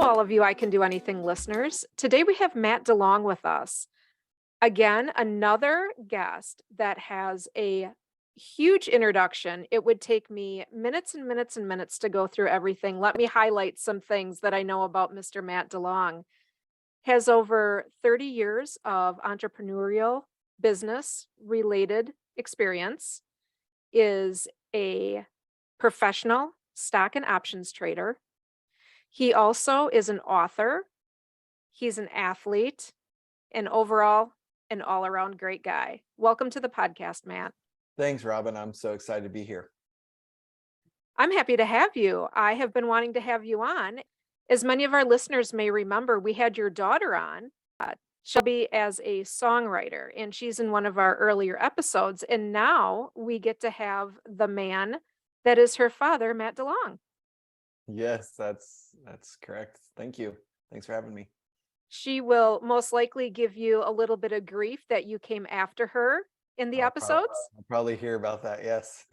All of you I Can Do Anything listeners. Today we have Matt DeLong with us. Again, another guest that has a huge introduction. It would take me minutes and minutes and minutes to go through everything. Let me highlight some things that I know about Mr. Matt DeLong. Has over 30 years of entrepreneurial business related experience, is a professional stock and options trader. He also is an author. He's an athlete, and overall, an all around great guy. Welcome to the podcast, Matt. Thanks, Robin. I'm so excited to be here. I'm happy to have you. I have been wanting to have you on. As many of our listeners may remember, we had your daughter on, Shelby, as a songwriter, and she's in one of our earlier episodes. And now we get to have the man that is her father, Matt DeLong. Yes, that's correct. Thank you. Thanks for having me. She will most likely give you a little bit of grief that you came after her in the episodes. I'll probably hear about that. Yes.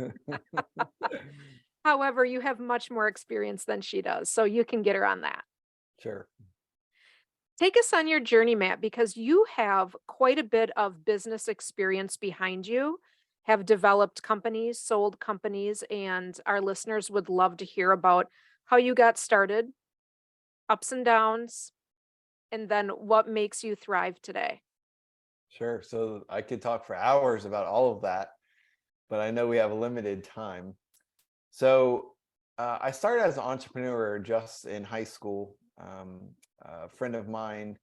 However, you have much more experience than she does, so you can get her on that. Sure. Take us on your journey, Matt, because you have quite a bit of business experience behind you, have developed companies, sold companies, and our listeners would love to hear about how you got started, ups and downs, and then what makes you thrive today. Sure. So I could talk for hours about all of that, but I know we have a limited time. So I started as an entrepreneur just in high school. A friend of mine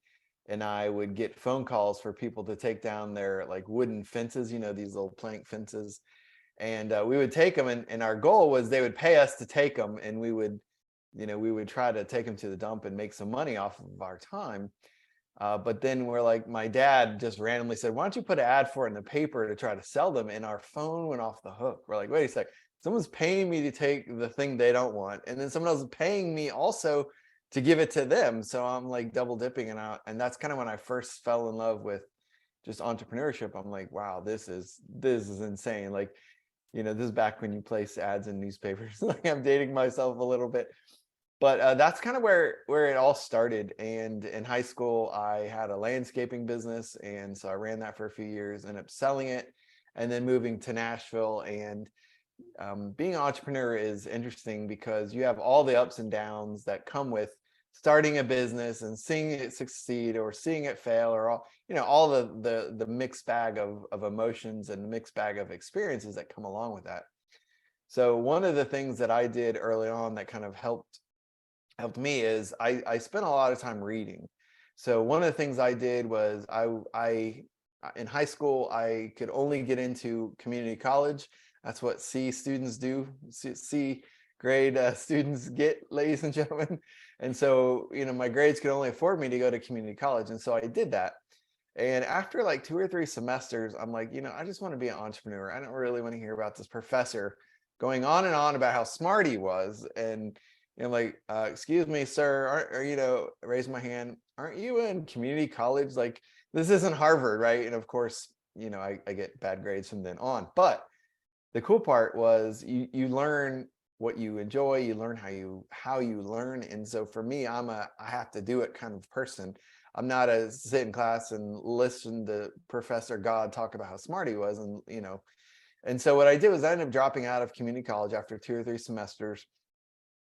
and I would get phone calls for people to take down their like wooden fences, these little plank fences. And we would take them, and our goal was they would pay us to take them, and we would try to take them to the dump and make some money off of our time. But then we're like, my dad just randomly said, why don't you put an ad for it in the paper to try to sell them? And our phone went off the hook. We're like, wait a sec, someone's paying me to take the thing they don't want, and then someone else is paying me also to give it to them. So I'm like double dipping, and that's kind of when I first fell in love with just entrepreneurship. I'm like, wow, this is insane. Like, this is back when you place ads in newspapers. Like, I'm dating myself a little bit. But that's kind of where it all started. And in high school, I had a landscaping business, and so I ran that for a few years, ended up selling it, and then moving to Nashville. And being an entrepreneur is interesting because you have all the ups and downs that come with starting a business and seeing it succeed or seeing it fail, or all the mixed bag of emotions and mixed bag of experiences that come along with that. So one of the things that I did early on that kind of helped me is I spent a lot of time reading. So one of the things I did was I in high school, I could only get into community college. That's what C students do. C grade students get, ladies and gentlemen. And so, my grades could only afford me to go to community college. And so I did that. And after like 2 or 3 semesters, I'm like, I just want to be an entrepreneur. I don't really want to hear about this professor going on and on about how smart he was. And excuse me, sir, raise my hand. Aren't you in community college? Like, this isn't Harvard, right? And of course, I get bad grades from then on. But the cool part was you learn what you enjoy, you learn how you learn. And so for me, I have to do it kind of person. I'm not a sit in class and listen to Professor God talk about how smart he was. And so what I did was I ended up dropping out of community college after 2 or 3 semesters.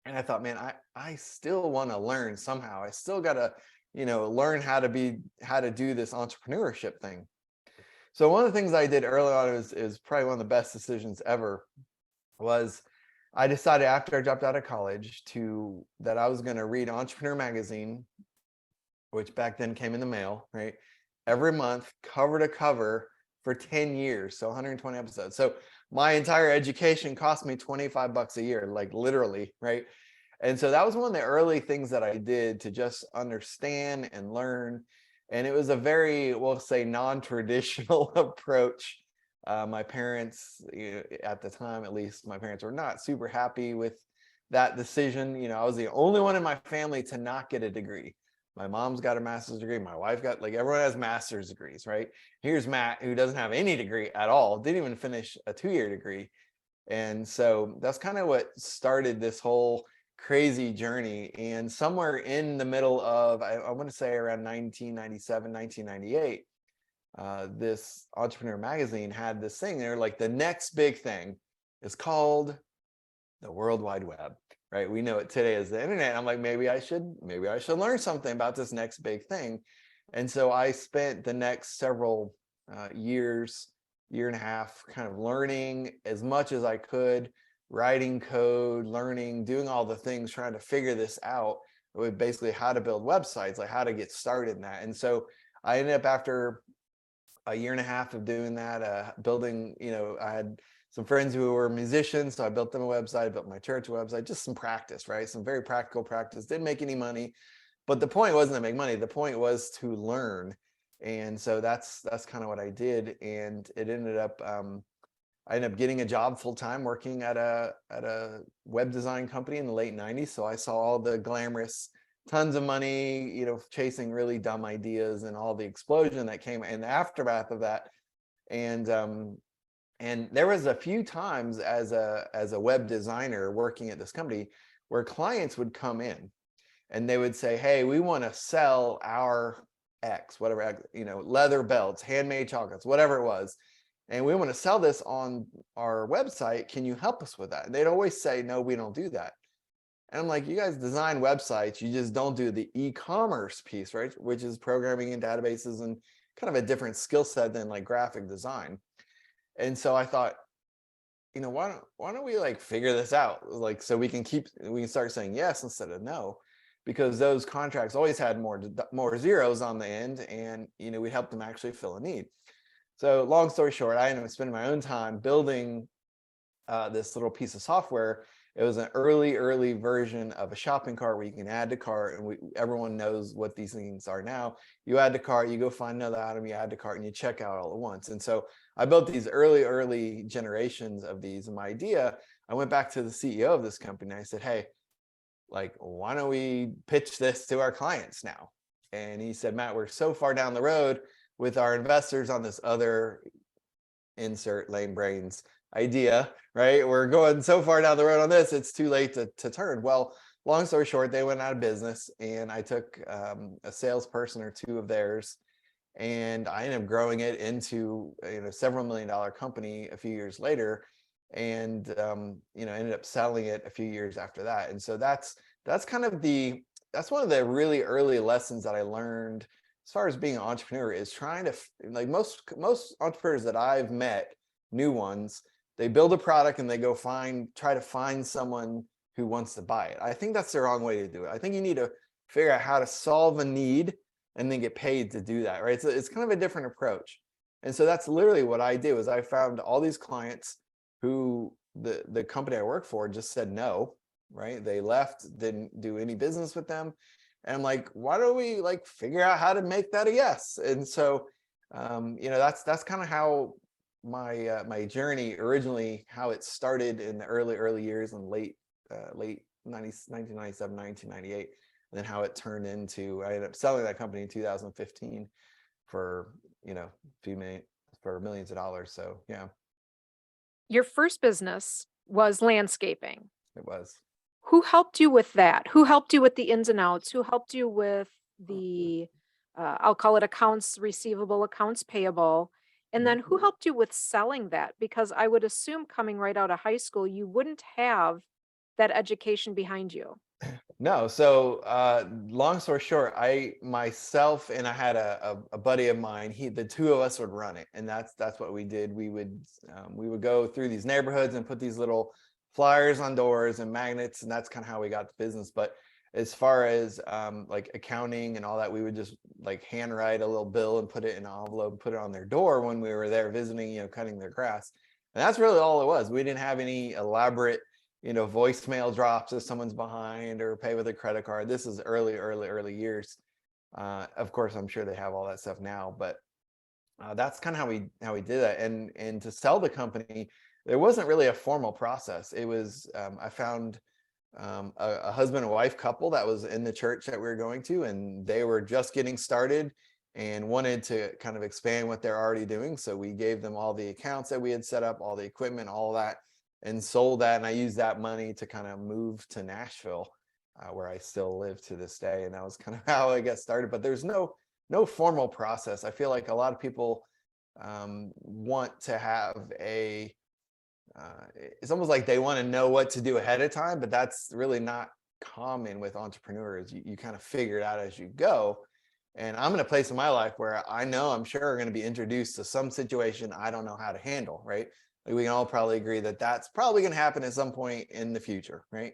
And I thought, man, I still want to learn somehow. I still got to, learn how to do this entrepreneurship thing. So one of the things I did early on is probably one of the best decisions ever. Was I decided after I dropped out of college that I was going to read Entrepreneur Magazine, which back then came in the mail, right? Every month, cover to cover for 10 years. So 120 episodes. So my entire education cost me $25 a year, like literally, right? And so that was one of the early things that I did to just understand and learn. And it was a very, we'll say, non-traditional approach. My parents, at the time, at least, my parents were not super happy with that decision. I was the only one in my family to not get a degree. My mom's got a master's degree. My wife got, everyone has master's degrees, right? Here's Matt, who doesn't have any degree at all, didn't even finish a 2-year degree. And so that's kind of what started this whole crazy journey. And somewhere in the middle of, I want to say around 1997, 1998, this Entrepreneur magazine had this thing. They're like, the next big thing is called the World Wide Web, right? We know it today as the internet. I'm like, maybe I should learn something about this next big thing. And so I spent the next several years, year and a half, kind of learning as much as I could, writing code, learning, doing all the things, trying to figure this out with basically how to build websites, like how to get started in that. And so I ended up, after a year and a half of doing that, building, I had some friends who were musicians, so I built them a website, I built my church a website, just some practice, right? Some very practical practice. Didn't make any money, but the point wasn't to make money. The point was to learn. And so that's kind of what I did. And it ended up, I ended up getting a job full time working at a web design company in the late 90s. So I saw all the glamorous, tons of money, chasing really dumb ideas, and all the explosion that came in the aftermath of that. And there was a few times as a web designer working at this company where clients would come in and they would say, hey, we want to sell our X, whatever, leather belts, handmade chocolates, whatever it was. And we want to sell this on our website. Can you help us with that? And they'd always say, no, we don't do that. And I'm like, you guys design websites, you just don't do the e-commerce piece, right? Which is programming and databases and kind of a different skill set than like graphic design. And so I thought, why don't we like figure this out? Like, so we can start saying yes instead of no, because those contracts always had more zeros on the end, and, we helped them actually fill a need. So long story short, I ended up spending my own time building this little piece of software. It was an early version of a shopping cart where you can add to cart, and everyone knows what these things are now. You add to cart, you go find another item, you add to cart, and you check out all at once. And so I built these early generations of these. And my idea, I went back to the CEO of this company and I said, hey, like, why don't we pitch this to our clients now? And he said, Matt, we're so far down the road with our investors on this other, insert lame brains idea, right? We're going so far down the road on this, it's too late to turn. Well, long story short, they went out of business, and I took a salesperson or two of theirs, and I ended up growing it into several $1 million company a few years later, and ended up selling it a few years after that. And so that's kind of that's one of the really early lessons that I learned as far as being an entrepreneur, is trying to, like, most entrepreneurs that I've met, new ones, they build a product and they go try to find someone who wants to buy it. I think that's the wrong way to do it. I think you need to figure out how to solve a need and then get paid to do that, right? So it's kind of a different approach. And so that's literally what I did. Was I found all these clients who the company I work for just said no, right? They left, didn't do any business with them. And I'm like, why don't we like figure out how to make that a yes? And so, that's kind of how my journey originally, how it started in the early years, in late 1997, 1998, and then how it turned into, I ended up selling that company in 2015 for, for millions of dollars. So yeah, Your first business was landscaping. it was. Who helped you with that? Who helped you with the ins and outs? Who helped you with the, I'll call it accounts receivable, accounts payable? And then who helped you with selling that? Because I would assume coming right out of high school, you wouldn't have that education behind you. No, so long story short, I myself and I had a buddy of mine. The two of us would run it, and that's what we did. We would go through these neighborhoods and put these little flyers on doors and magnets, and that's kind of how we got the business. But as far as like accounting and all that, we would just like handwrite a little bill and put it in an envelope and put it on their door when we were there visiting, cutting their grass. And that's really all it was. We didn't have any elaborate voicemail drops if someone's behind, or pay with a credit card. This is early years. Of course, I'm sure they have all that stuff now, but that's kind of how we did that. And to sell the company, there wasn't really a formal process. It was, I found a husband and wife couple that was in the church that we were going to, and they were just getting started and wanted to kind of expand what they're already doing. So we gave them all the accounts that we had set up, all the equipment, all that. and sold that. And I used that money to kind of move to Nashville, where I still live to this day. And that was kind of how I got started. But there's no formal process. I feel like a lot of people want to have it's almost like they want to know what to do ahead of time, but that's really not common with entrepreneurs. You kind of figure it out as you go. And I'm in a place in my life where I know I'm sure going to be introduced to some situation I don't know how to handle, right? Like we can all probably agree that that's probably going to happen at some point in the future, right?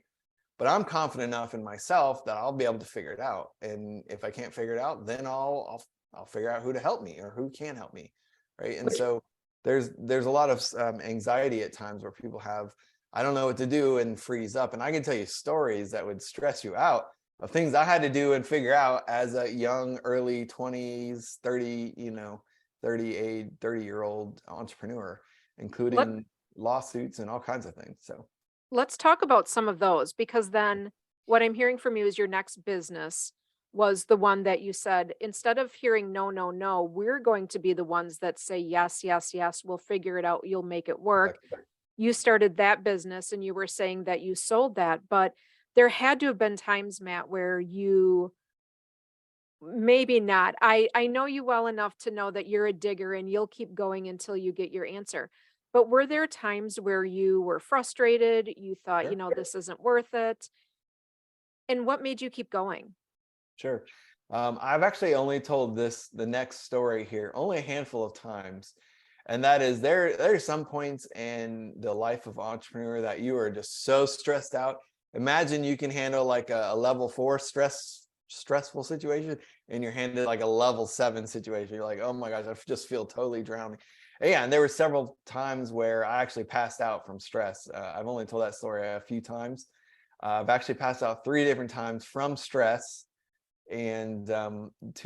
But I'm confident enough in myself that I'll be able to figure it out. And if I can't figure it out, then I'll figure out who to help me or who can help me, right? And so there's a lot of anxiety at times where people have, I don't know what to do, and freeze up. And I can tell you stories that would stress you out of things I had to do and figure out as a young, early 20s, 30-year-old entrepreneur, Let, including lawsuits and all kinds of things. So let's talk about some of those, because then what I'm hearing from you is your next business was the one that you said, instead of hearing no, no, no, we're going to be the ones that say yes, yes, yes, we'll figure it out, you'll make it work. exactly. You started that business and you were saying that you sold that, but there had to have been times, Matt, where you maybe not. I know you well enough to know that you're a digger and you'll keep going until you get your answer. But were there times where you were frustrated, you thought, Sure. this isn't worth it? And what made you keep going? Sure. I've actually only told the next story here, only a handful of times. And that is there's some points in the life of entrepreneur that you are just so stressed out. Imagine you can handle like a level 4 stressful situation, and you're handed like a level 7 situation. You're like, oh my gosh, I just feel totally drowning. And yeah, and there were several times where I actually passed out from stress. I've only told that story a few times. I've actually passed out 3 different times from stress, and 2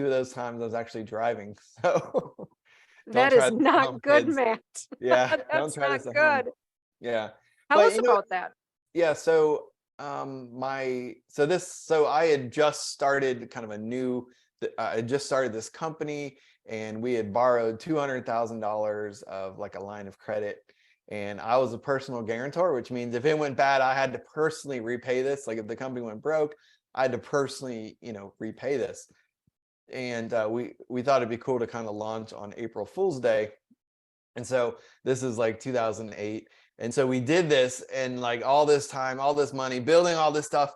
of those times I was actually driving. So don't That try is this at home, not good, kids. Matt. Yeah, don't That's try not this at home. good. Yeah. Tell But us about that. yeah, so so I had just started kind of I had just started this company, and we had borrowed $200,000 of like a line of credit, and I was a personal guarantor, which means if it went bad, I had to personally repay this. Like if the company went broke, I had to personally, repay this. And we thought it'd be cool to kind of launch on April Fool's Day. And so this is like 2008. And so we did this, and like all this time, all this money, building all this stuff.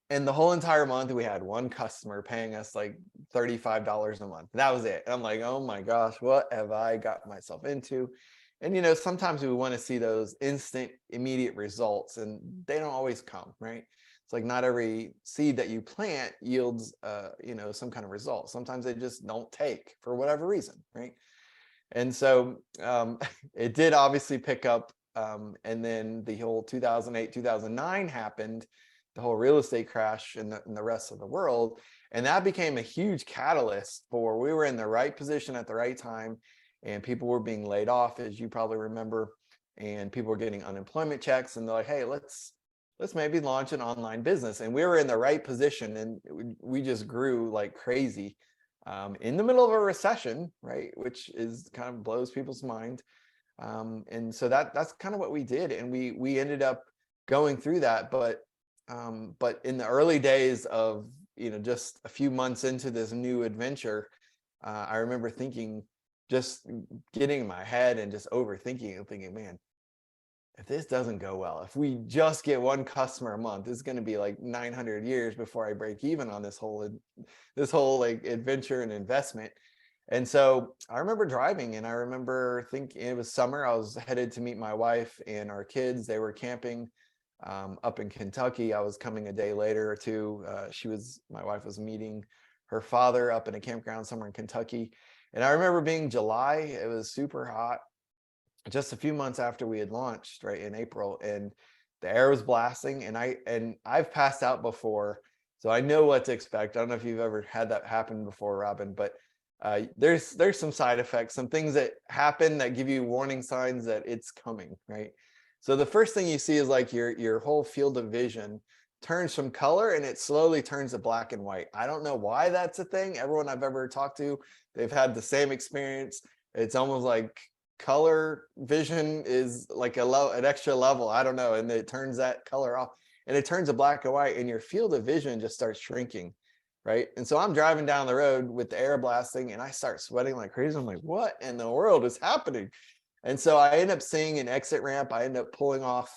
And the whole entire month, we had one customer paying us like $35 a month. That was it. And I'm like, oh my gosh, what have I got myself into? And, sometimes we want to see those instant, immediate results, and they don't always come, right? It's like not every seed that you plant yields, some kind of result. Sometimes they just don't take for whatever reason, right? And so it did obviously pick up. And then the whole 2008, 2009 happened, the whole real estate crash in the rest of the world. And that became a huge catalyst for, we were in the right position at the right time, and people were being laid off, as you probably remember, and people were getting unemployment checks, and they're like, hey, let's maybe launch an online business. And we were in the right position, and we just grew like crazy. In the middle of a recession, right, which is kind of blows people's mind, and so that's kind of what we did, and we ended up going through that. But in the early days of just a few months into this new adventure, I remember thinking, just getting in my head and just overthinking and thinking, man, if this doesn't go well, if we just get one customer a month, it's going to be like 900 years before I break even on this whole like adventure and investment. And so I remember driving, and I remember thinking, it was summer. I was headed to meet my wife and our kids. They were camping up in Kentucky. I was coming a day later or two. My wife was meeting her father up in a campground somewhere in Kentucky. And I remember being July. It was super hot, just a few months after we had launched, right, in April, and the air was blasting, and I've passed out before, so I know what to expect. I don't know if you've ever had that happen before, Robin, but there's some side effects, some things that happen that give you warning signs that it's coming, right? So the first thing you see is like your whole field of vision turns from color, and it slowly turns to black and white. I don't know why that's a thing. Everyone I've ever talked to, they've had the same experience. It's almost like color vision is like an extra level. I don't know. And it turns that color off and it turns to black and white and your field of vision just starts shrinking. Right. And so I'm driving down the road with the air blasting and I start sweating like crazy. I'm like, what in the world is happening? And so I end up seeing an exit ramp. I end up pulling off,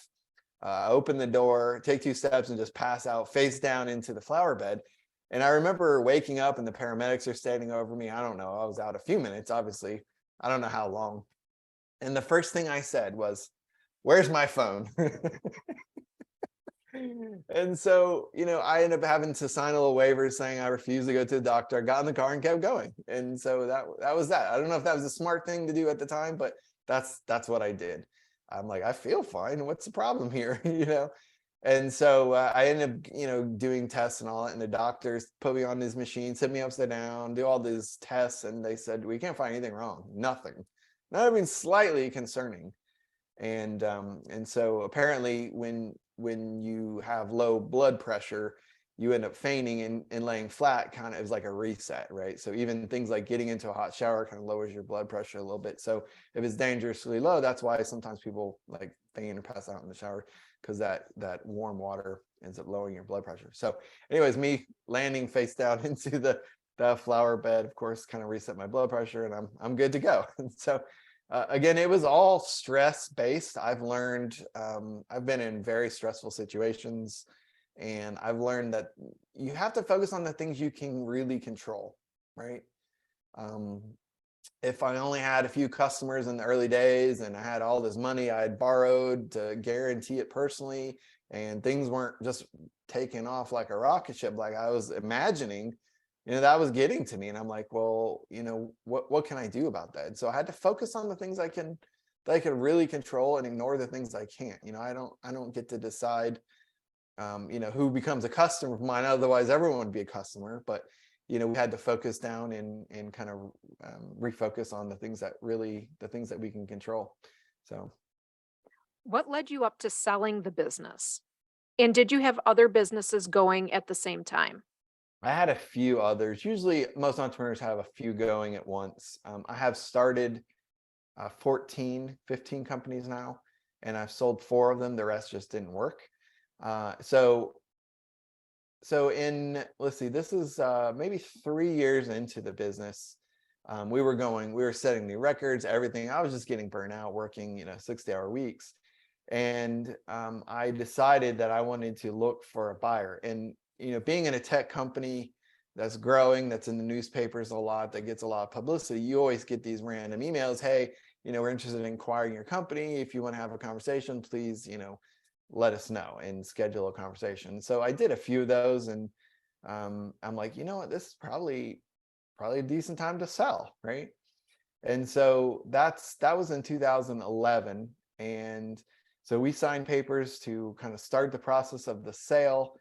open the door, take 2 steps and just pass out face down into the flower bed. And I remember waking up and the paramedics are standing over me. I don't know. I was out a few minutes, obviously. I don't know how long. And the first thing I said was, "Where's my phone?" And so, I ended up having to sign a little waiver saying I refuse to go to the doctor. I got in the car and kept going. And so that was that. I don't know if that was a smart thing to do at the time, but that's what I did. I'm like, I feel fine. What's the problem here? And so I ended up, doing tests and all that. And the doctors put me on this machine, sit me upside down, do all these tests. And they said, we can't find anything wrong. Nothing. Not even slightly concerning. And so apparently when you have low blood pressure, you end up fainting and laying flat kind of is like a reset, right? So even things like getting into a hot shower kind of lowers your blood pressure a little bit. So if it's dangerously low, that's why sometimes people like faint or pass out in the shower because that warm water ends up lowering your blood pressure. So anyways, me landing face down into the flower bed, of course, kind of reset my blood pressure and I'm good to go. And so again, it was all stress based. I've learned, I've been in very stressful situations and I've learned that you have to focus on the things you can really control, right? If I only had a few customers in the early days and I had all this money I had borrowed to guarantee it personally and things weren't just taking off like a rocket ship like I was imagining, that was getting to me. And I'm like, well, what can I do about that? And so I had to focus on the things that I can really control and ignore the things I can't. I don't get to decide, who becomes a customer of mine. Otherwise, everyone would be a customer. But, we had to focus down and kind of refocus on the things that we can control. So. What led you up to selling the business? And did you have other businesses going at the same time? I had a few others. Usually most entrepreneurs have a few going at once. I have started 14, 15 companies now, and I've sold 4 of them. The rest just didn't work. So let's see, this is maybe 3 years into the business. We were setting new records, everything. I was just getting burnt out working, 60-hour weeks. And I decided that I wanted to look for a buyer. And being in a tech company that's growing, that's in the newspapers a lot, that gets a lot of publicity, you always get these random emails. Hey, we're interested in acquiring your company. If you want to have a conversation, please, let us know and schedule a conversation. So I did a few of those and I'm like, you know what, this is probably a decent time to sell, right? And so that was in 2011. And so we signed papers to kind of start the process of the sale.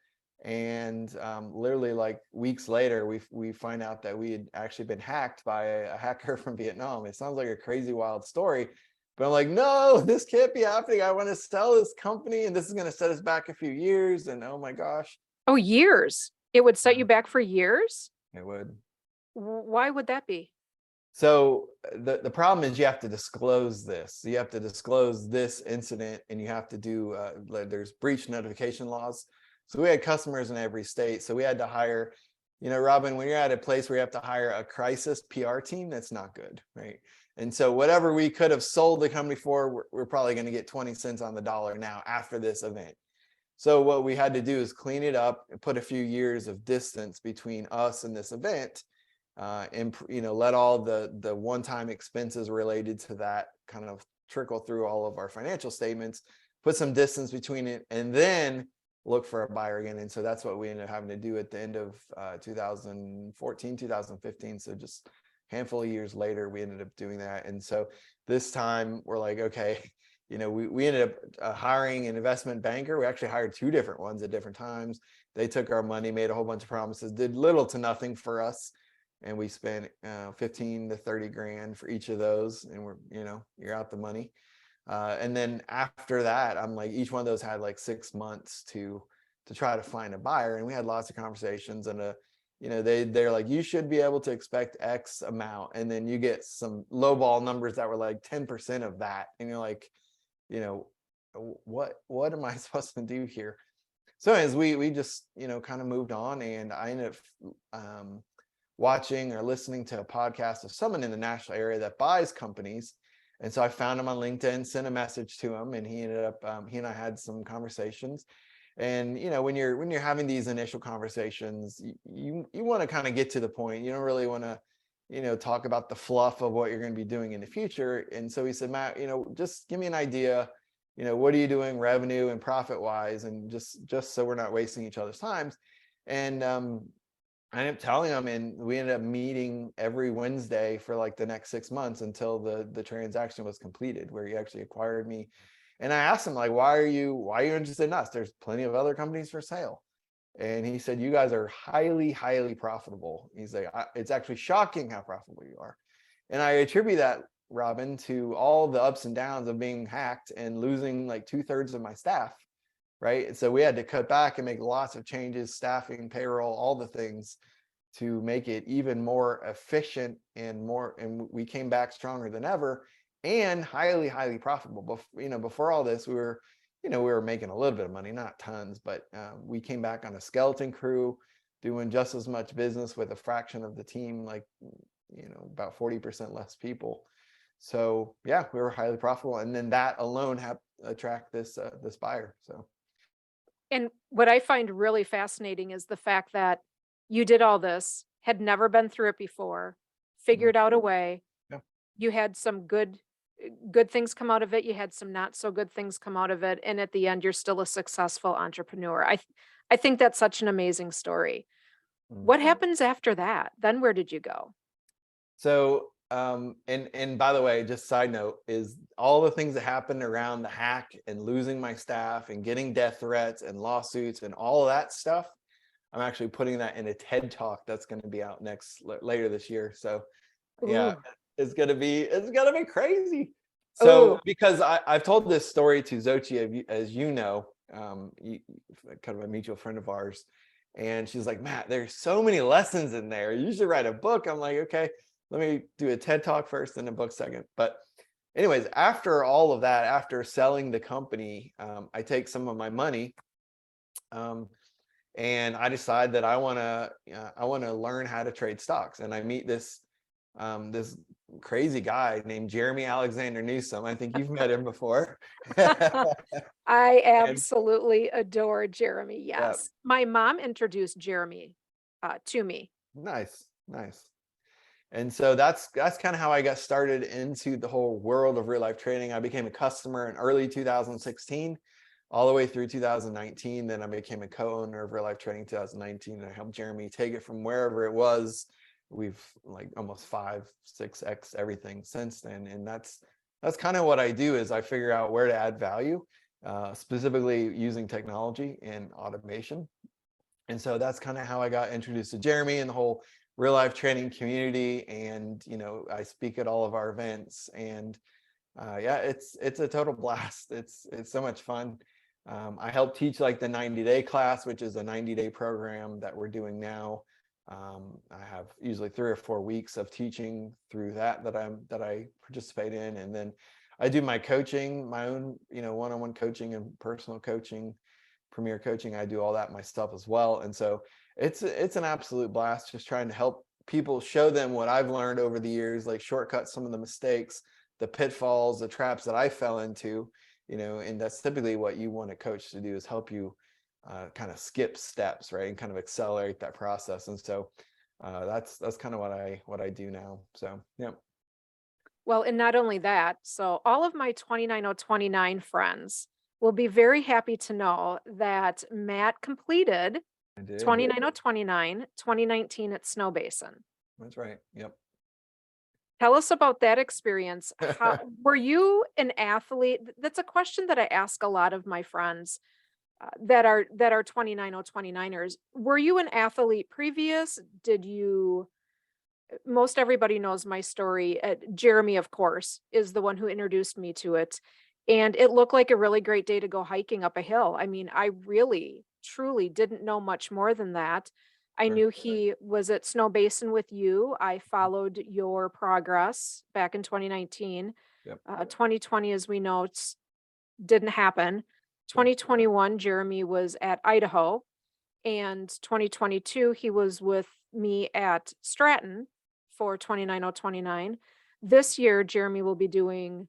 And literally like weeks later, we find out that we had actually been hacked by a hacker from Vietnam. It sounds like a crazy, wild story, but I'm like, no, this can't be happening. I want to sell this company and this is going to set us back a few years. And oh my gosh. Oh, years. It would set you back for years? It would. Why would that be? So the problem is you have to disclose this. You have to disclose this incident and you have to do, there's breach notification laws. So we had customers in every state. So we had to hire, Robin, when you're at a place where you have to hire a crisis PR team, that's not good, right? And so whatever we could have sold the company for, we're probably going to get 20 cents on the dollar now after this event. So what we had to do is clean it up and put a few years of distance between us and this event. And let all the one-time expenses related to that kind of trickle through all of our financial statements, put some distance between it, and then look for a buyer again. And so that's what we ended up having to do at the end of 2014, 2015. So just a handful of years later, we ended up doing that. And so this time we're like, okay, we ended up hiring an investment banker. We actually hired 2 different ones at different times. They took our money, made a whole bunch of promises, did little to nothing for us. And we spent 15 to 30 grand for each of those. And you're out the money. And then after that, I'm like, each one of those had like 6 months to try to find a buyer. And we had lots of conversations and they're like, you should be able to expect X amount, and then you get some lowball numbers that were like 10% of that, and you're like, you know, what am I supposed to do here? So as we just kind of moved on, and I ended up watching or listening to a podcast of someone in the Nashville area that buys companies. And so I found him on LinkedIn, sent a message to him, and he ended up he and I had some conversations. And when you're having these initial conversations, you want to kind of get to the point. You don't really want to talk about the fluff of what you're going to be doing in the future. And so he said, Matt, just give me an idea. What are you doing revenue and profit wise, and just so we're not wasting each other's times. And I ended up telling him, and we ended up meeting every Wednesday for like the next 6 months until the transaction was completed, where he actually acquired me. And I asked him, like, why are you interested in us? There's plenty of other companies for sale. And he said, you guys are highly, highly profitable. He's like, it's actually shocking how profitable you are. And I attribute that, Robin, to all the ups and downs of being hacked and losing like 2/3 of my staff. Right. And so we had to cut back and make lots of changes, staffing, payroll, all the things, to make it even more efficient and we came back stronger than ever and highly, highly profitable. But before all this, we were making a little bit of money, not tons, but we came back on a skeleton crew, doing just as much business with a fraction of the team, like about 40% less people. So yeah, we were highly profitable, and then that alone had attract this buyer. So. And what I find really fascinating is the fact that you did all this, had never been through it before, figured out a way. Yeah. You had some good things come out of it. You had some not so good things come out of it. And at the end, you're still a successful entrepreneur. I think that's such an amazing story. What happens after that? Then where did you go? So, and by the way, just side note, is all the things that happened around the hack and losing my staff and getting death threats and lawsuits and all of that stuff, I'm actually putting that in a TED talk that's going to be out later this year. So yeah, Ooh. it's gonna be crazy. So Ooh. because I've told this story to Xochitl, as kind of a mutual friend of ours, and she's like, Matt, there's so many lessons in there. You should write a book. I'm like, okay, let me do a TED talk first and a book second. But anyways, after all of that, after selling the company, I take some of my money, and I decide that I want to learn how to trade stocks. And I meet this crazy guy named Jeremy Alexander Newsom. I think you've met him before. I And absolutely adore Jeremy. yeah, Yes. My mom introduced Jeremy to me. nice, nice. And so that's kind of how I got started into the whole world of real life trading. I became a customer in early 2016, all the way through 2019. Then I became a co-owner of Real Life Trading 2019, and I helped Jeremy take it from wherever it was. We've like almost 5-6x everything since then. And that's kind of what I do, is I figure out where to add value, specifically using technology and automation. And so that's kind of how I got introduced to Jeremy and the whole real life trading community. And I speak at all of our events, and yeah, it's a total blast. It's so much fun. I help teach like the 90-day class, which is a 90-day program that we're doing now. I have usually 3 or 4 weeks of teaching through that I participate in, and then I do my coaching, my own one-on-one coaching and personal coaching, premier coaching. I do all that myself as well. And so it's an absolute blast, just trying to help people, show them what I've learned over the years, like shortcut some of the mistakes, the pitfalls, the traps that I fell into, and that's typically what you want a coach to do, is help you kind of skip steps, right, and kind of accelerate that process. And so that's kind of what I do now. So yeah. Well, and not only that, so all of my 29029 friends will be very happy to know that Matt completed I did. 29029 2019 at Snow Basin. That's right. Yep. Tell us about that experience. How were you an athlete? That's a question that I ask a lot of my friends that are 29029ers. Were you an athlete previous? Did you Most everybody knows my story. Jeremy, of course, is the one who introduced me to it. And it looked like a really great day to go hiking up a hill. I mean, I really, truly didn't know much more than that. I Sure. knew he was at Snow Basin with you. I followed your progress back in 2019. Yep. 2020, as we know, didn't happen. Sure. 2021, Jeremy was at Idaho, and 2022, he was with me at Stratton for 29029. This year, Jeremy will be doing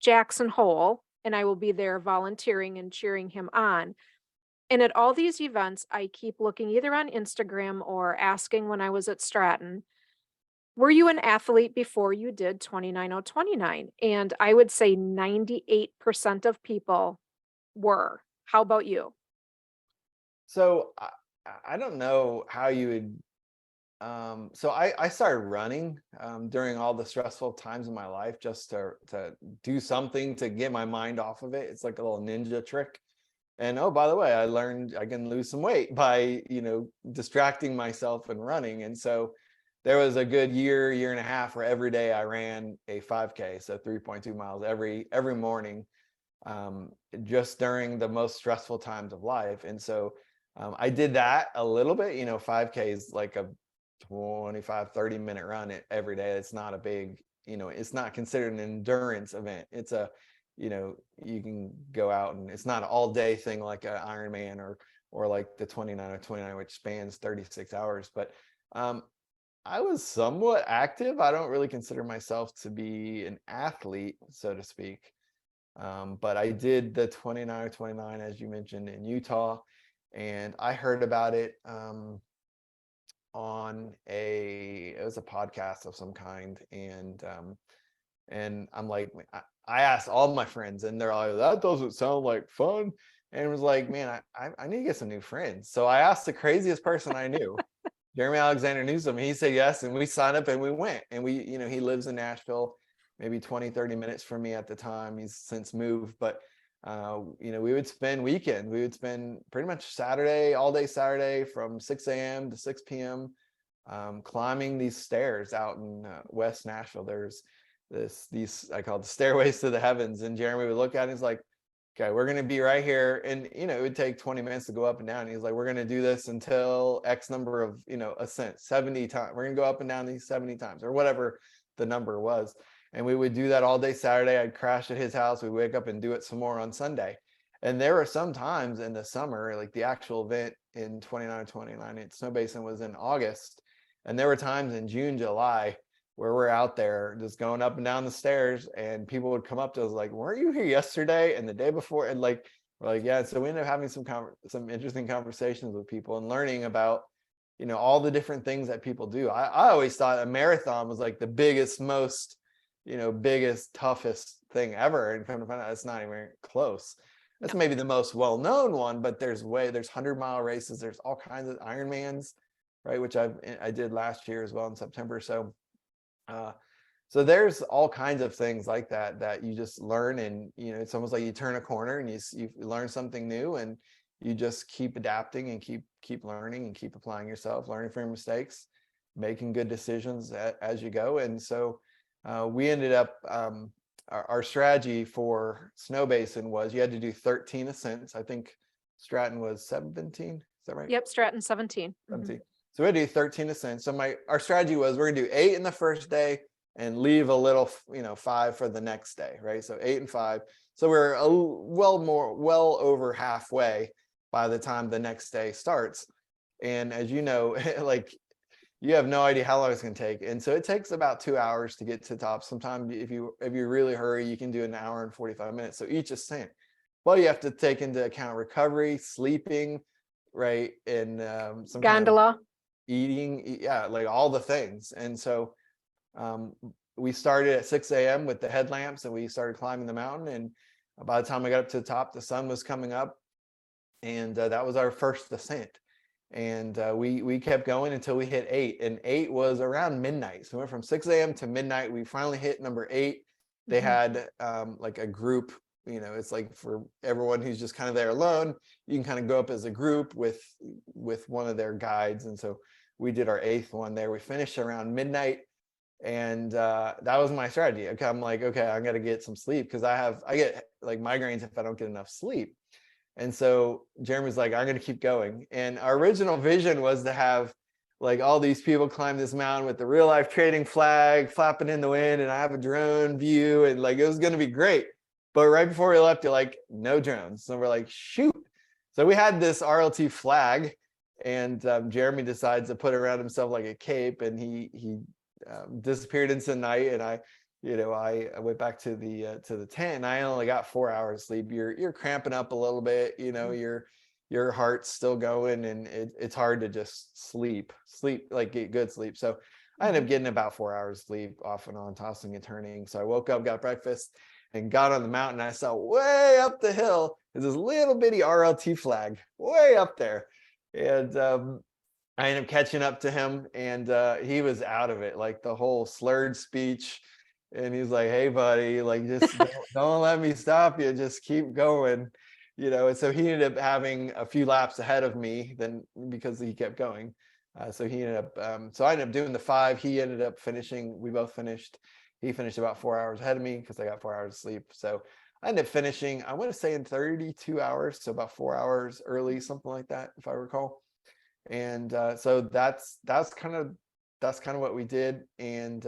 Jackson Hole, and I will be there volunteering and cheering him on. And at all these events, I keep looking either on Instagram or asking when I was at Stratton, were you an athlete before you did 29029? And I would say 98% of people were. How about you? So I don't know how you would. So I started running during all the stressful times in my life just to do something to get my mind off of it. It's like a little ninja trick. And oh, by the way, I learned I can lose some weight by, distracting myself and running. And so there was a good year and a half where every day I ran a 5K, so 3.2 miles every morning, just during the most stressful times of life. And so I did that a little bit. 5K is like a 25-30 minute run every day. It's not a big, it's not considered an endurance event. It's a, you can go out and it's not an all day thing like an Ironman or like the 29 which spans 36 hours. But I was somewhat active. I don't really consider myself to be an athlete, so to speak. But I did the 29, as you mentioned, in Utah, and I heard about it it was a podcast of some kind, and I'm like, I asked all my friends, and they're like, that doesn't sound like fun. And it was like, man, I need to get some new friends. So I asked the craziest person I knew, Jeremy Alexander Newsom. He said yes, and we signed up and we went. And he lives in Nashville, maybe 20-30 minutes from me at the time. He's since moved, but we would spend weekend. We would spend pretty much Saturday, all day Saturday from 6 a.m. to 6 p.m. Climbing these stairs out in West Nashville. There's these I call it the stairways to the heavens, and Jeremy would look at it, he's like, okay, we're going to be right here, and it would take 20 minutes to go up and down. He's like, we're going to do this until X number of ascents, 70 times. We're going to go up and down these 70 times, or whatever the number was. And we would do that all day Saturday. I'd crash at his house. We'd wake up and do it some more on Sunday. And there were some times in the summer, like the actual event in 29 at Snow Basin was in August, and there were times in June, July, where we're out there just going up and down the stairs, and people would come up to us like, weren't you here yesterday and the day before? And like, we're like, yeah. So we ended up having some interesting conversations with people and learning about, all the different things that people do. I always thought a marathon was like the biggest, most, biggest, toughest thing ever. And come to find out it's not even close. That's maybe the most well-known one, but there's 100-mile races. There's all kinds of Ironmans, right? Which I did last year as well in September. So there's all kinds of things like that you just learn, and it's almost like you turn a corner and you learn something new, and you just keep adapting and keep learning and keep applying yourself, learning from your mistakes, making good decisions as you go. And so we ended up our strategy for Snow Basin was you had to do 13 ascents. I think Stratton was 17. Is that right? Yep, Stratton 17. 17. So we do 13 ascents. So our strategy was we're gonna do 8 in the first day and leave a little, 5 for the next day, right? So 8 and 5. So we're well over halfway by the time the next day starts. And as you know, like you have no idea how long it's gonna take. And so it takes about 2 hours to get to the top. Sometimes if you really hurry, you can do an hour and 45 minutes. So each ascent. Well, you have to take into account recovery, sleeping, right? And some kind of Gondola. eating, yeah, like all the things. And so we started at 6 a.m. with the headlamps, and we started climbing the mountain. And by the time I got up to the top, the sun was coming up, and that was our first ascent. And we kept going until we hit 8, and 8 was around midnight. So we went from 6 a.m. to midnight. We finally hit number 8. They had like a group, it's like for everyone who's just kind of there alone, you can kind of go up as a group with one of their guides. And so we did our 8th one there. We finished around midnight, and that was my strategy. I'm like, okay, I got to get some sleep because I get like migraines if I don't get enough sleep. And so Jeremy's like, I'm going to keep going. And our original vision was to have like all these people climb this mountain with the real life trading flag flapping in the wind, and I have a drone view, and like it was going to be great. But right before we left, you're like, no drones. So we're like, shoot. So we had this RLT flag, and Jeremy decides to put it around himself like a cape, and he disappeared into the night. And I went back to the tent, and I only got 4 hours sleep. You're cramping up a little bit, your heart's still going, and it's hard to just sleep, like get good sleep. So I ended up getting about 4 hours sleep off and on, tossing and turning. So I woke up, got breakfast, and got on the mountain. I saw way up the hill is this little bitty RLT flag way up there. And I ended up catching up to him, and he was out of it, like the whole slurred speech. And he's like, hey, buddy, like just don't let me stop you. Just keep going. And so he ended up having a few laps ahead of me then because he kept going. So he ended up, so I ended up doing the 5. He ended up finishing, we both finished. He finished about 4 hours ahead of me because I got 4 hours of sleep. So I ended up finishing, I want to say in 32 hours. So about 4 hours early, something like that, if I recall. And so that's kind of what we did. And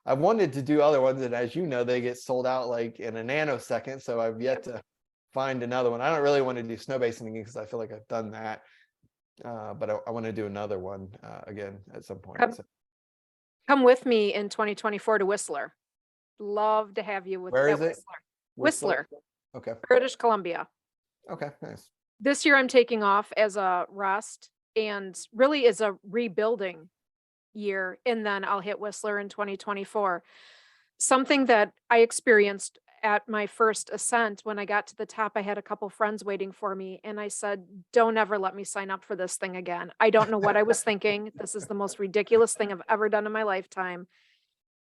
I wanted to do other ones, and as you know, they get sold out like in a nanosecond. So I've yet to find another one. I don't really want to do snow basing again because I feel like I've done that. But I want to do another one again at some point. Come, come with me in 2024 to Whistler. Love to have you Where at is it? Whistler, Okay. British Columbia. Okay, nice. This year I'm taking off as a rest and really is a rebuilding year. And then I'll hit Whistler in 2024. Something that I experienced at my first ascent, when I got to the top, I had a couple friends waiting for me. And I said, don't ever let me sign up for this thing again. I don't know what I was thinking. This is the most ridiculous thing I've ever done in my lifetime.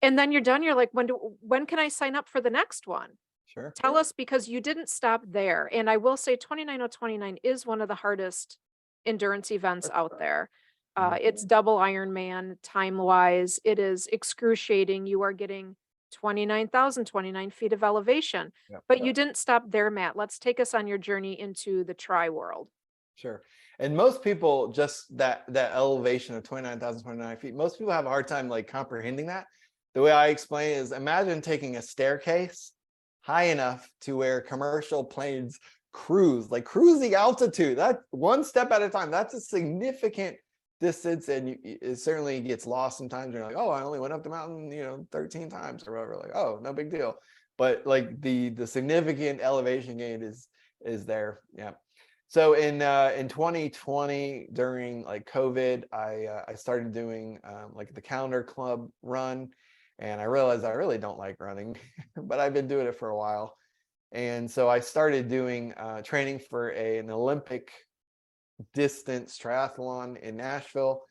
And then you're done. You're like, when can I sign up for the next one? Sure. Tell us, because you didn't stop there. And I will say 29029 is one of the hardest endurance events out there. It's double Ironman time wise. It is excruciating. You are getting 29,029 feet of elevation, Yep. but you didn't stop there, Matt. Let's take us on your journey into the tri world. Sure. And most people, just that elevation of 29,029 feet, most people have a hard time like comprehending that. The way I explain it is, imagine taking a staircase high enough to where commercial planes cruise, like cruising altitude. That one step at a time, that's a significant distance, and it certainly gets lost sometimes. You're like, oh, I only went up the mountain 13 times or whatever. Like, oh, no big deal. But like the significant elevation gain is there. Yeah. So in 2020, during like COVID, I started doing like the calendar club run, and I realized I really don't like running, but I've been doing it for a while. And so I started doing training for an Olympic distance triathlon in Nashville,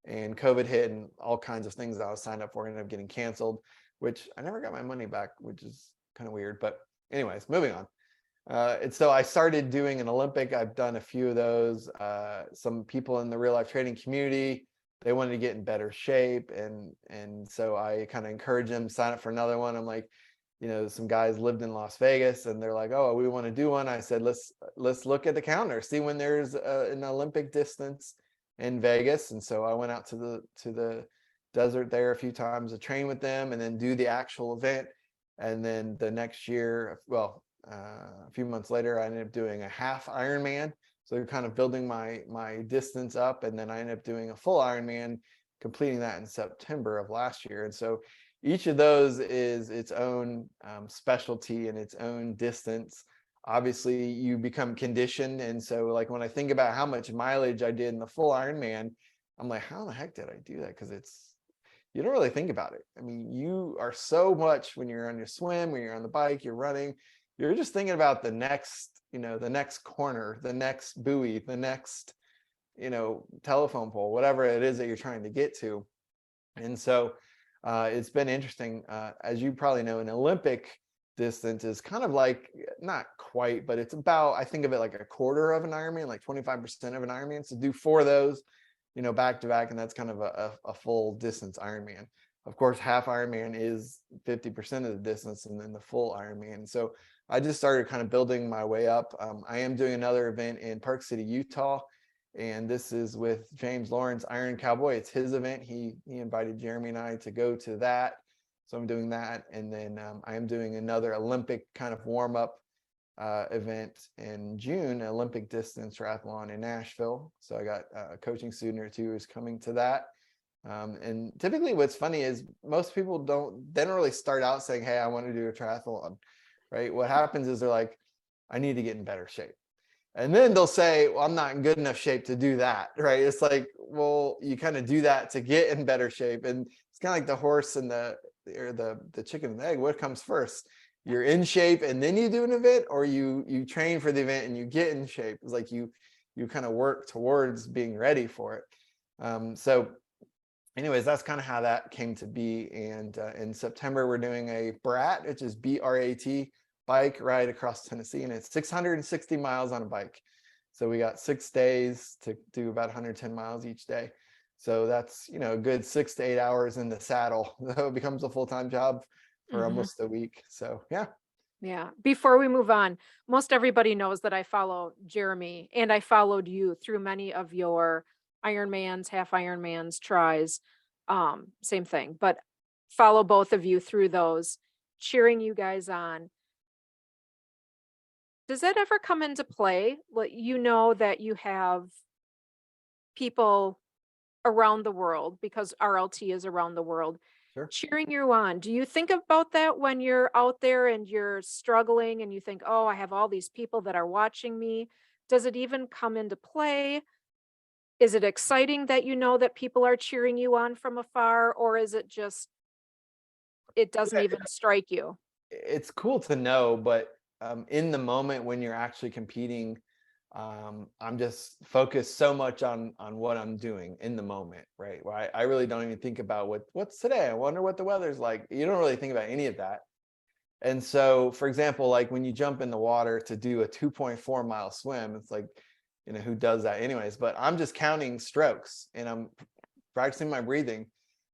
and COVID hit, and all kinds of things that I was signed up for ended up getting canceled, which I never got my money back, which is kind of weird. But anyways, moving on. And so I started doing an Olympic. I've done a few of those. Some people in the real life training community, they wanted to get in better shape. And so I kind of encouraged them to sign up for another one. I'm like, some guys lived in Las Vegas, and they're like, oh, we want to do one. I said, let's look at the calendar, see when there's an Olympic distance in Vegas. And so I went out to the desert there a few times to train with them, and then do the actual event. And then the next year, a few months later, I ended up doing a half Ironman. So kind of building my distance up, and then I ended up doing a full Ironman, completing that in September of last year. And so each of those is its own specialty and its own distance. Obviously, you become conditioned. And so like when I think about how much mileage I did in the full Ironman, I'm like, how the heck did I do that? Because you don't really think about it. I mean, you are so much when you're on your swim, when you're on the bike, you're running, you're just thinking about the next corner, the next buoy, the next, telephone pole, whatever it is that you're trying to get to. And so it's been interesting. As you probably know, an Olympic distance is kind of like, not quite, but it's about, I think of it like a quarter of an Ironman, like 25% of an Ironman. So do 4 of those, back to back, and that's kind of a full distance Ironman. of course, half Ironman is 50% of the distance, and then the full Ironman. So I just started kind of building my way up. I am doing another event in Park City, Utah, and this is with James Lawrence, Iron Cowboy. It's his event. He invited Jeremy and I to go to that. So I'm doing that. And then I am doing another Olympic kind of warm up event in June, Olympic distance triathlon in Nashville. So I got a coaching student or two who's coming to that. And typically what's funny is most people don't really start out saying, hey, I want to do a triathlon, right? What happens is they're like, I need to get in better shape. And then they'll say, well, I'm not in good enough shape to do that, right? It's like, well, you kind of do that to get in better shape. And it's kind of like the horse and the chicken and the egg. What comes first? You're in shape and then you do an event, or you train for the event and you get in shape. It's like you kind of work towards being ready for it. So anyways, that's kind of how that came to be. And in September, we're doing a BRAT, which is BRAT, bike ride across Tennessee, and it's 660 miles on a bike. So we got 6 days to do about 110 miles each day. So that's, a good 6 to 8 hours in the saddle. It becomes a full-time job for almost a week. So yeah. Yeah. Before we move on, most everybody knows that I follow Jeremy, and I followed you through many of your Ironmans, half Ironmans, tries. Same thing, but follow both of you through those, cheering you guys on. Does that ever come into play? Like, that you have people around the world, because RLT is around the world, Sure. cheering you on. Do you think about that when you're out there and you're struggling and you think, oh, I have all these people that are watching me? Does it even come into play? Is it exciting that you know that people are cheering you on from afar, or is it just, it doesn't Yeah, even strike you? it's cool to know, but in the moment when you're actually competing, I'm just focused so much on what I'm doing in the moment, right? Where I really don't even think about what's today. I wonder what the weather's like. You don't really think about any of that. And so, for example, like when you jump in the water to do a 2.4-mile swim, it's like, who does that anyways? But I'm just counting strokes and I'm practicing my breathing.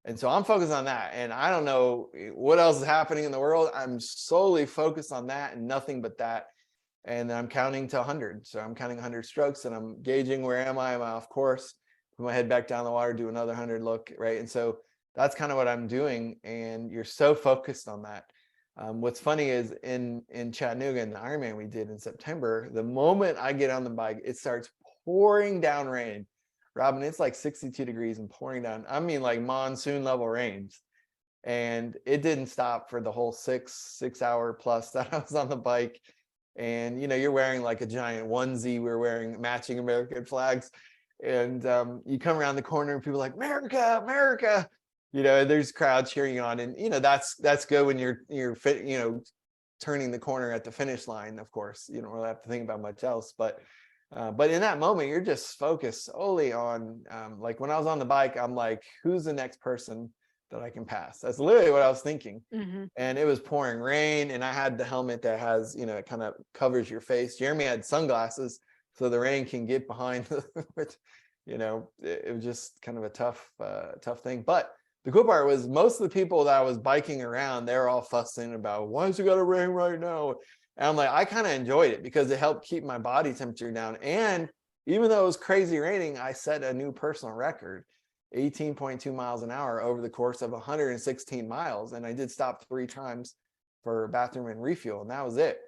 And so I'm focused on that. And I don't know what else is happening in the world. I'm solely focused on that and nothing but that. And then I'm counting to 100. So I'm counting 100 strokes and I'm gauging where am I? Am I off course? Put my head back down the water, do another 100 look, right? And so that's kind of what I'm doing. And you're so focused on that. What's funny is in Chattanooga, in the Ironman we did in September, the moment I get on the bike, it starts pouring down rain. Robin, it's like 62 degrees and pouring down. I mean, like monsoon level rains. And it didn't stop for the whole 6 hour plus that I was on the bike. And you're wearing like a giant onesie. We're wearing matching American flags. And you come around the corner and people are like, America, America. There's crowd cheering on. And that's good when you're fit, turning the corner at the finish line. Of course, you don't really have to think about much else. But in that moment, you're just focused solely on, like when I was on the bike, I'm like, who's the next person that I can pass? That's literally what I was thinking. Hmm. And it was pouring rain, and I had the helmet that has, it kind of covers your face. Jeremy had sunglasses, so the rain can get behind, which, it was just kind of a tough thing. But the cool part was most of the people that I was biking around, they were all fussing about, why is it got to rain right now? And I'm like, I kind of enjoyed it because it helped keep my body temperature down. And even though it was crazy raining, I set a new personal record, 18.2 miles an hour over the course of 116 miles. And I did stop 3 times for bathroom and refuel, and that was it.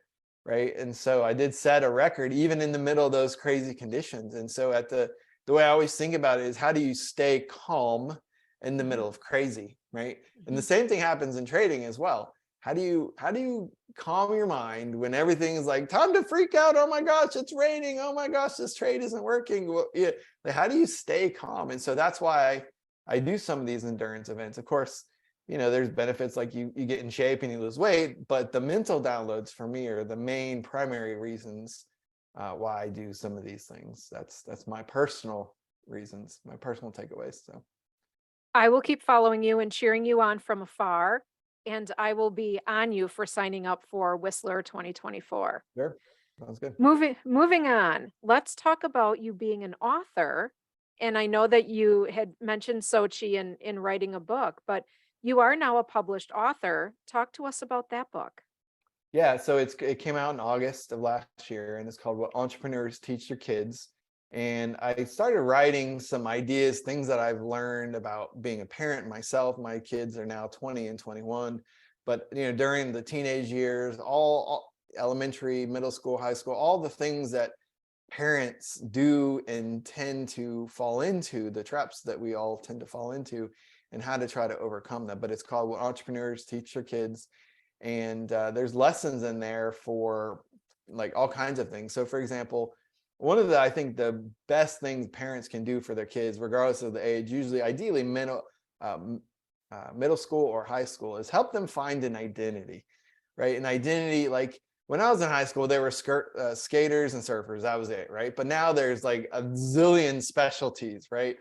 Right. And so I did set a record even in the middle of those crazy conditions. And so the way I always think about it is, how do you stay calm in the middle of crazy, right? And the same thing happens in trading as well. How do you calm your mind when everything is like, time to freak out? Oh my gosh, it's raining. Oh my gosh, this trade isn't working. Well, yeah, like, how do you stay calm? And so that's why I do some of these endurance events. Of course, there's benefits like you get in shape and you lose weight, but the mental downloads for me are the main primary reasons why I do some of these things. That's my personal reasons, my personal takeaways. So I will keep following you and cheering you on from afar, and I will be on you for signing up for Whistler 2024. sure, sounds good. Moving on, let's talk about you being an author. And I know that you had mentioned Sochi in writing a book, but You are now a published author. Talk to us about that book. Yeah, so it came out in August of last year, and it's called What Entrepreneurs Teach Their Kids. And I started writing some ideas, things that I've learned about being a parent myself. My kids are now 20 and 21, but during the teenage years, all elementary, middle school, high school, all the things that parents do and tend to fall into, the traps that we all tend to fall into, and how to try to overcome them. But it's called What Entrepreneurs Teach Their Kids, and there's lessons in there for like all kinds of things. So for example, one of the, I think the best things parents can do for their kids, regardless of the age, usually ideally middle school or high school, is help them find an identity, right? An identity, like when I was in high school, there were skaters and surfers. That was it, right? But now there's like a zillion specialties, right?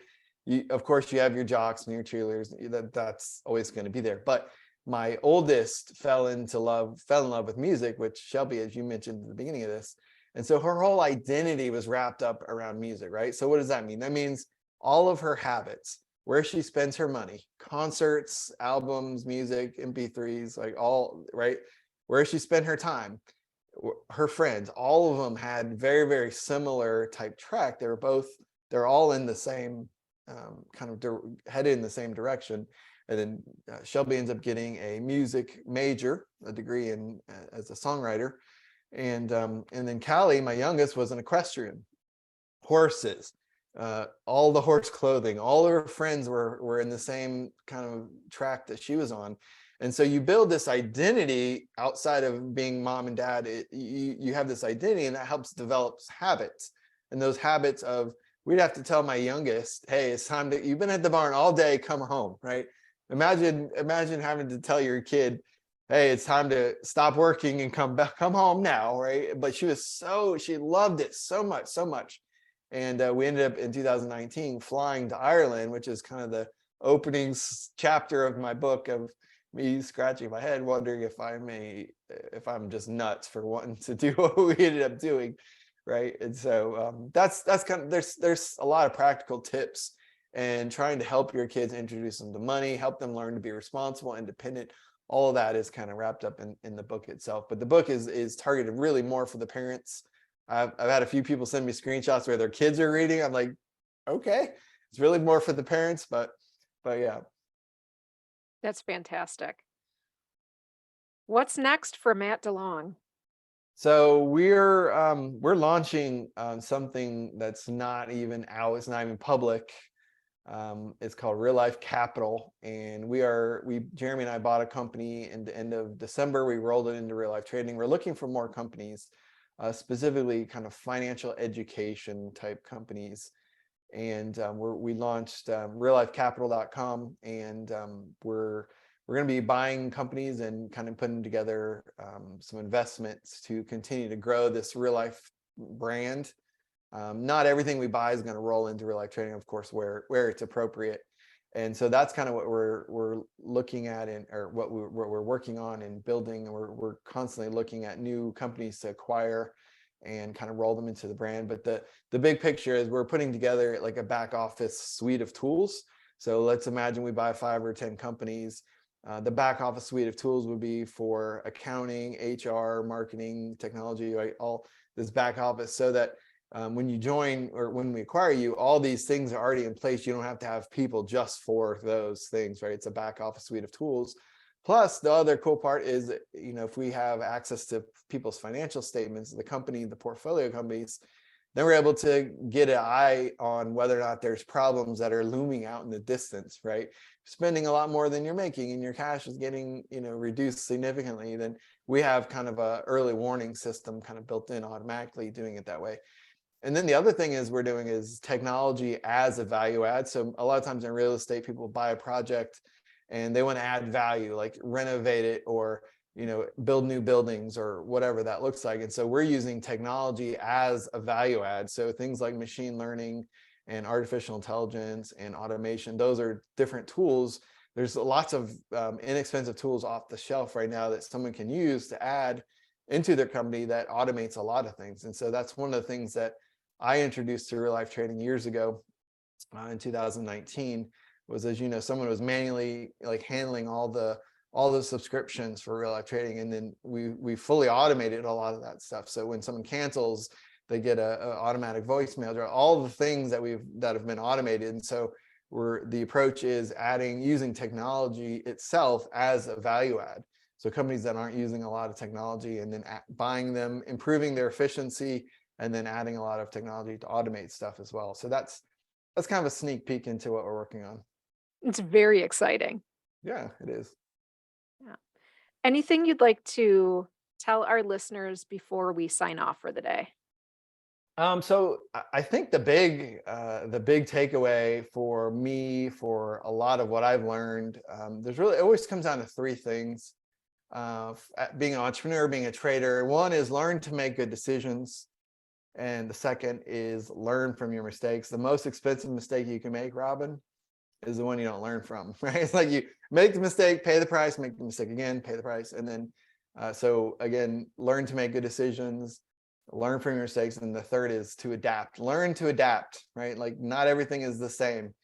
Of course, you have your jocks and your cheerleaders. That's always going to be there. But my oldest fell in love with music, which Shelby, as you mentioned at the beginning of this. And so her whole identity was wrapped up around music, right? So what does that mean? That means all of her habits, where she spends her money, concerts, albums, music, MP3s, like all, right? Where she spent her time, her friends, all of them had very, very similar type track. They're all in the same kind of headed in the same direction. And then Shelby ends up getting a music major, a degree in as a songwriter. And then Callie, my youngest, was an equestrian, horses, all the horse clothing, all her friends were in the same kind of track that she was on. And so you build this identity outside of being mom and dad. You have this identity, and that helps develop habits. And those habits of, we'd have to tell my youngest, hey, it's time to, you've been at the barn all day, come home, right? Imagine having to tell your kid, hey, it's time to stop working and come home now, right? But she loved it so much. And we ended up in 2019 flying to Ireland, which is kind of the opening chapter of my book, of me scratching my head, wondering if I'm just nuts for wanting to do what we ended up doing, right? And so that's kind of, there's a lot of practical tips, and trying to help your kids, introduce them to money, help them learn to be responsible, independent. All of that is kind of wrapped up in the book itself. But the book is targeted really more for the parents. I've had a few people send me screenshots where their kids are reading. I'm like, okay, it's really more for the parents, but yeah. That's fantastic. What's next for Matt DeLong? So we're launching something that's not even out. It's not even public. It's called Real Life Capital, and Jeremy and I bought a company in the end of December. We rolled it into Real Life Trading. We're looking for more companies, specifically kind of financial education type companies. And we launched reallifecapital.com, and we're going to be buying companies and kind of putting together some investments to continue to grow this real life brand. Not everything we buy is going to roll into Real Life Trading, of course, where it's appropriate. And so that's kind of what we're looking at, or what we're working on and building. We're constantly looking at new companies to acquire and kind of roll them into the brand. But the big picture is we're putting together like a back office suite of tools. So let's imagine we buy 5 or 10 companies. The back office suite of tools would be for accounting, HR, marketing, technology, right? All this back office, so that when you join, or when we acquire you, all these things are already in place. You don't have to have people just for those things, right? It's a back office suite of tools. Plus, the other cool part is, if we have access to people's financial statements, the portfolio companies, then we're able to get an eye on whether or not there's problems that are looming out in the distance, right? Spending a lot more than you're making, and your cash is getting, reduced significantly, then we have kind of a early warning system kind of built in automatically, doing it that way. And then the other thing we're doing is technology as a value add. So a lot of times in real estate, people buy a project and they want to add value, like renovate it, or build new buildings, or whatever that looks like. And so we're using technology as a value add. So things like machine learning and artificial intelligence and automation, those are different tools. There's lots of inexpensive tools off the shelf right now that someone can use to add into their company that automates a lot of things. And so that's one of the things that I introduced to Real Life Trading years ago, in 2019, was, as you know, someone was manually like handling all the subscriptions for real life trading, and then we fully automated a lot of that stuff. So when someone cancels, they get a automatic voicemail, or all the things that have been automated. And so the approach is using technology itself as a value add. So companies that aren't using a lot of technology, and then buying them, improving their efficiency, and then adding a lot of technology to automate stuff as well. So that's kind of a sneak peek into what we're working on. It's very exciting. Yeah, it is. Yeah. Anything you'd like to tell our listeners before we sign off for the day? So I think the big takeaway for me, for a lot of what I've learned, it always comes down to three things. Being an entrepreneur, being a trader, one is learn to make good decisions. And the second is learn from your mistakes. The most expensive mistake you can make, Robin, is the one you don't learn from, right? It's like you make the mistake, pay the price, make the mistake again, pay the price. And then, so again, learn to make good decisions, learn from your mistakes. And the third is to adapt, learn to adapt, right? Like not everything is the same.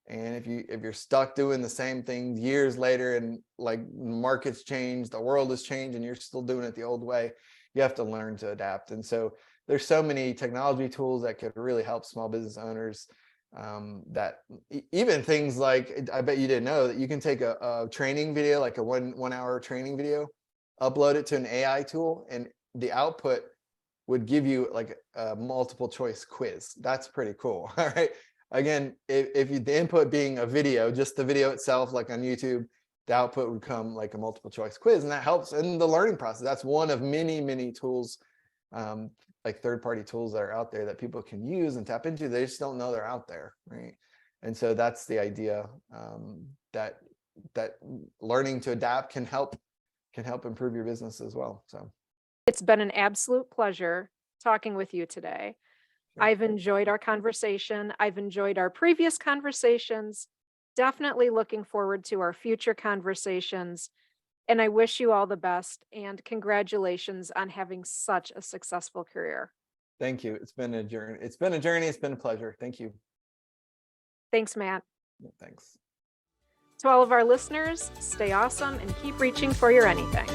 And if you're stuck doing the same thing years later, and like markets change, the world has changed, and you're still doing it the old way, you have to learn to adapt. And so there's so many technology tools that could really help small business owners, that even things like, I bet you didn't know that you can take a training video, like a one hour training video, upload it to an AI tool, and the output would give you like a multiple choice quiz. That's pretty cool. All right. Again, the input being a video, just the video itself, like on YouTube, the output would come like a multiple choice quiz, and that helps in the learning process. That's one of many, many tools, like third-party tools that are out there that people can use and tap into. They just don't know they're out there, right? And so that's the idea, that learning to adapt can help improve your business as well. So It's been an absolute pleasure talking with you today. sure. I've enjoyed our conversation. I've enjoyed our previous conversations. Definitely looking forward to our future conversations. And I wish you all the best and congratulations on having such a successful career. Thank you. It's been a journey. It's been a pleasure. Thank you. Thanks, Matt. Yeah, thanks. To all of our listeners, stay awesome and keep reaching for your anything.